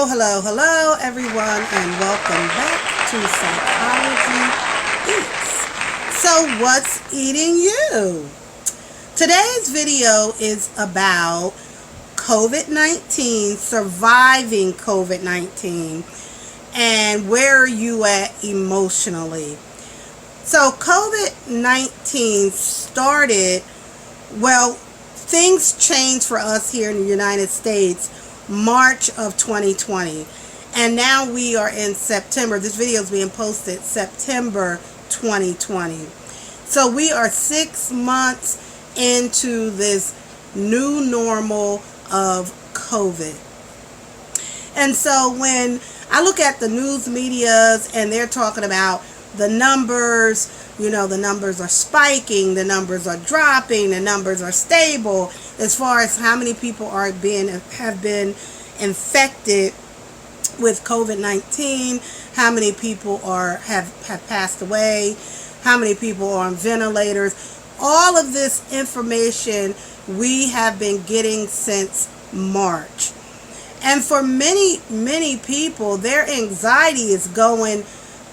Hello, everyone, and welcome back to Psychology Eats. So, what's eating you? Today's video is about COVID-19, surviving COVID-19, and where are you at emotionally. So, COVID-19 started, things changed for us here in the United States March of 2020, and now we are in September. This video is being posted September 2020. So we are 6 months into this new normal of COVID. And so when I look at the news medias and they're talking about the numbers, the numbers are spiking, the numbers are dropping, the numbers are stable as far as how many people have been infected with COVID-19, how many people have passed away, how many people are on ventilators. All of this information we have been getting since March. And for many people, their anxiety is going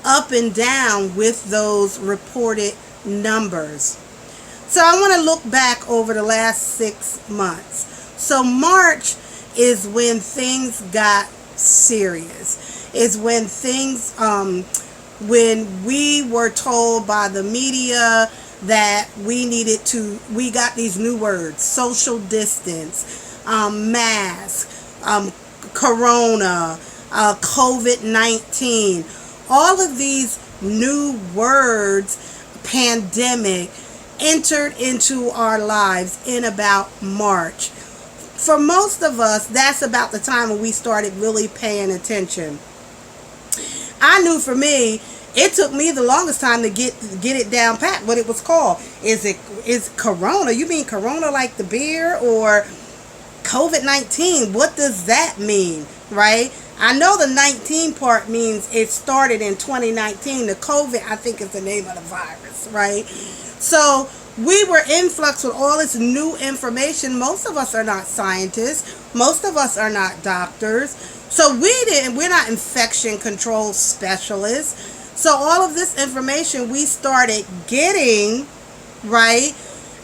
up and down with those reported numbers. So I want to look back over the last 6 months. So March is when things got serious. Is when things, when we were told by the media that we got these new words: social distance, mask, corona, COVID-19. All of these new words, pandemic, entered into our lives in about March. For most of us, that's about the time when we started really paying attention. I knew for me, it took me the longest time to get it down pat what it was called. Is corona? You mean corona like the beer, or COVID-19? What does that mean, right? I know the 19 part means it started in 2019. The COVID, I think, is the name of the virus, right? So we were influxed with all this new information. Most of us are not scientists. Most of us are not doctors. So we're not infection control specialists. So all of this information we started getting, right,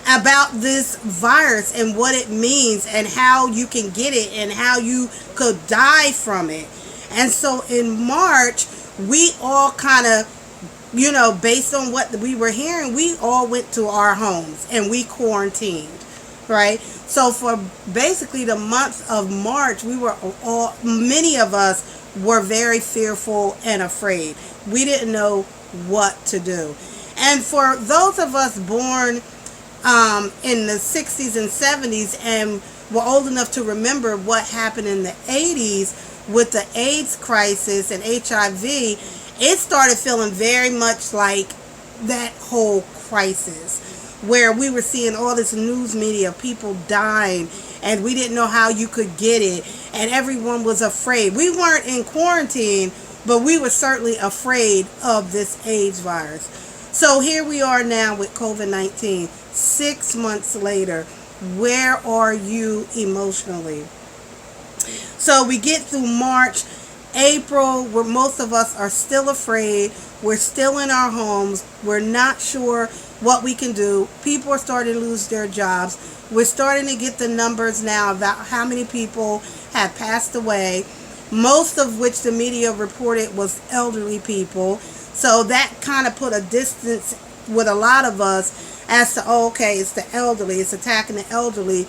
about this virus and what it means and how you can get it and how you could die from it. And so in March, we all kind of, based on what we were hearing, we all went to our homes and we quarantined, right? So for basically the month of March, many of us were very fearful and afraid. We didn't know what to do. And for those of us born in the 60s and 70s and were old enough to remember what happened in the 80s with the AIDS crisis and HIV, it started feeling very much like that whole crisis where we were seeing all this news media, people dying, and we didn't know how you could get it, and everyone was afraid. We weren't in quarantine, but we were certainly afraid of this AIDS virus. So here we are now with COVID-19, 6 months later. Where are you emotionally? So we get through March, April, where most of us are still afraid. We're still in our homes. We're not sure what we can do. People are starting to lose their jobs. We're starting to get the numbers now about how many people have passed away, most of which the media reported was elderly people. So that kind of put a distance with a lot of us as to, it's the elderly, it's attacking the elderly.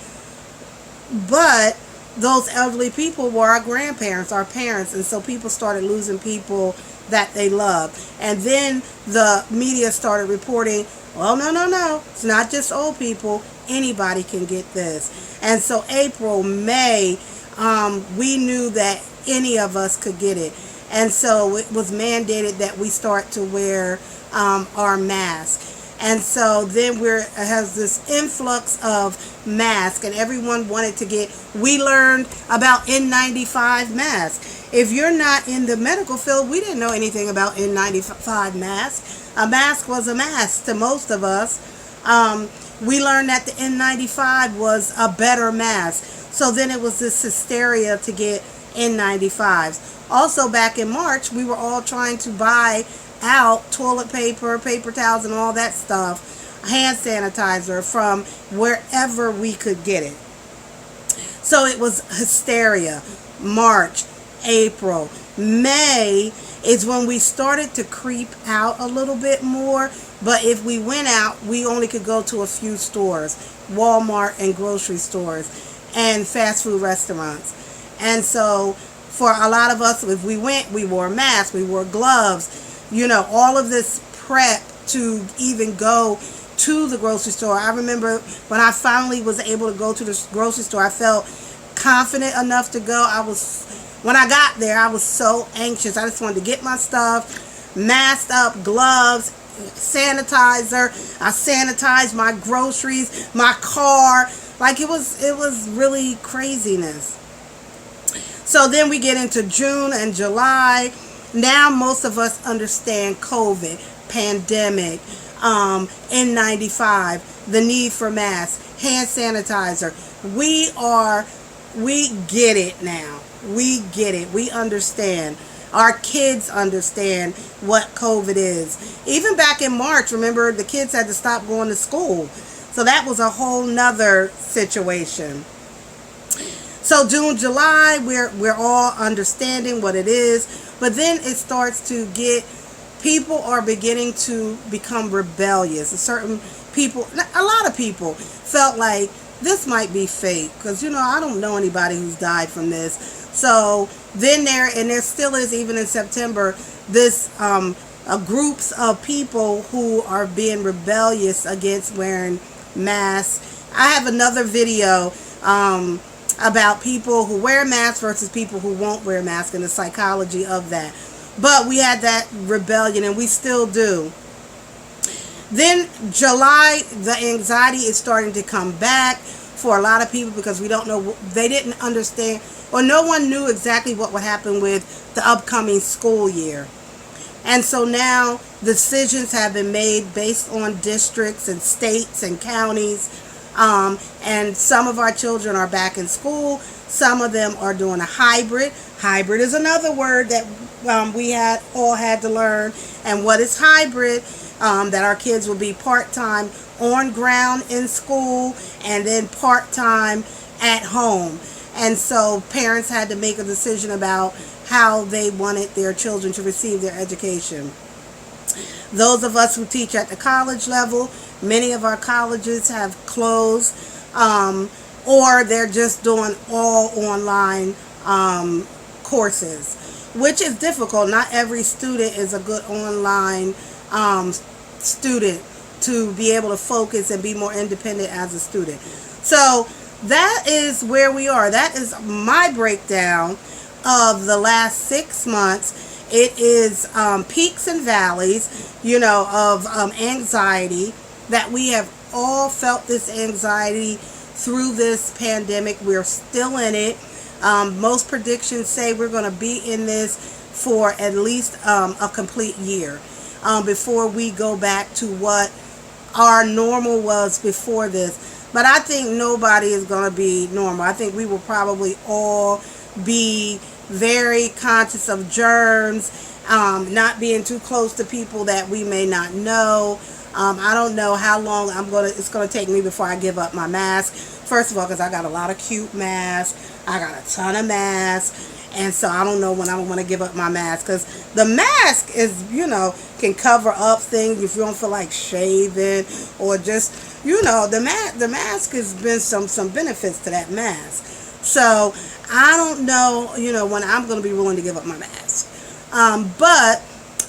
But those elderly people were our grandparents, our parents, and so people started losing people that they loved. And then the media started reporting, no, it's not just old people, anybody can get this. And so April, May, we knew that any of us could get it. And so it was mandated that we start to wear our mask. And so then has this influx of masks, and everyone wanted to we learned about N95 masks. If you're not in the medical field, we didn't know anything about N95 masks. A mask was a mask to most of us. We learned that the N95 was a better mask. So then it was this hysteria to get N95s. Also, back in March, we were all trying to buy out toilet paper, paper towels, and all that stuff, hand sanitizer from wherever we could get it. So it was hysteria. March, April, May is when we started to creep out a little bit more. But if we went out, we only could go to a few stores, Walmart and grocery stores and fast food restaurants. And so for a lot of us, if we went, we wore masks, we wore gloves, all of this prep to even go to the grocery store. I remember when I finally was able to go to the grocery store, I felt confident enough to go. When I got there, I was so anxious. I just wanted to get my stuff, masked up, gloves, sanitizer. I sanitized my groceries, my car. Like it was really craziness. So then we get into June and July. Now most of us understand COVID, pandemic, N95, the need for masks, hand sanitizer. We get it now. We get it. We understand. Our kids understand what COVID is. Even back in March, remember, the kids had to stop going to school. So that was a whole nother situation. So June, July, we're all understanding what it is. But then it starts to get, people are beginning to become rebellious. Certain people, a lot of people felt like this might be fake. Because, I don't know anybody who's died from this. So then there still is, even in September, this groups of people who are being rebellious against wearing masks. I have another video about people who wear masks versus people who won't wear masks and the psychology of that. But we had that rebellion, and we still do. Then July, the anxiety is starting to come back for a lot of people because we don't know, they didn't understand, or no one knew exactly what would happen with the upcoming school year. And so now decisions have been made based on districts and states and counties. And some of our children are back in school. Some of them are doing a hybrid. Hybrid is another word that we all had to learn. And what is hybrid? That our kids will be part-time on ground in school and then part-time at home. And so parents had to make a decision about how they wanted their children to receive their education. Those of us who teach at the college level, many of our colleges have closed, or they're just doing all online courses, which is difficult. Not every student is a good online student to be able to focus and be more independent as a student. So that is where we are. That is my breakdown of the last 6 months. It is peaks and valleys, of anxiety, that we have all felt this anxiety through this pandemic. We're still in it. Most predictions say we're going to be in this for at least a complete year before we go back to what our normal was before this. But I think nobody is going to be normal. I think we will probably all be very conscious of germs, not being too close to people that we may not know. I don't know how long it's going to take me before I give up my mask. First of all, because I got a lot of cute masks. I got a ton of masks. And so I don't know when I'm going to give up my mask, because the mask is, can cover up things if you don't feel like shaving, or just, the mask has been some benefits to that mask. So I don't know, when I'm going to be willing to give up my mask. But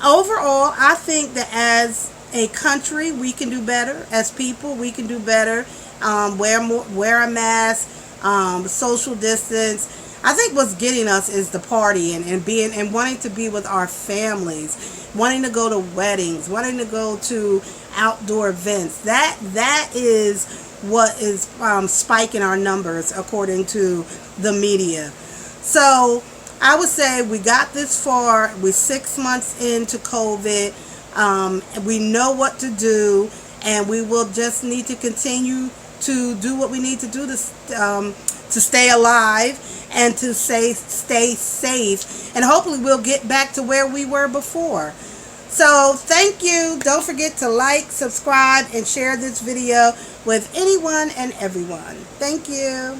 overall, I think that as a country, we can do better. As people, we can do better. Wear a mask, social distance. I think what's getting us is the partying and wanting to be with our families, wanting to go to weddings, wanting to go to outdoor events. That is what is spiking our numbers according to the media. So I would say we got this far. We're 6 months into COVID. We know what to do, and we will just need to continue to do what we need to do to stay alive and to stay safe. And hopefully we'll get back to where we were before. So thank you. Don't forget to like, subscribe, and share this video with anyone and everyone. Thank you.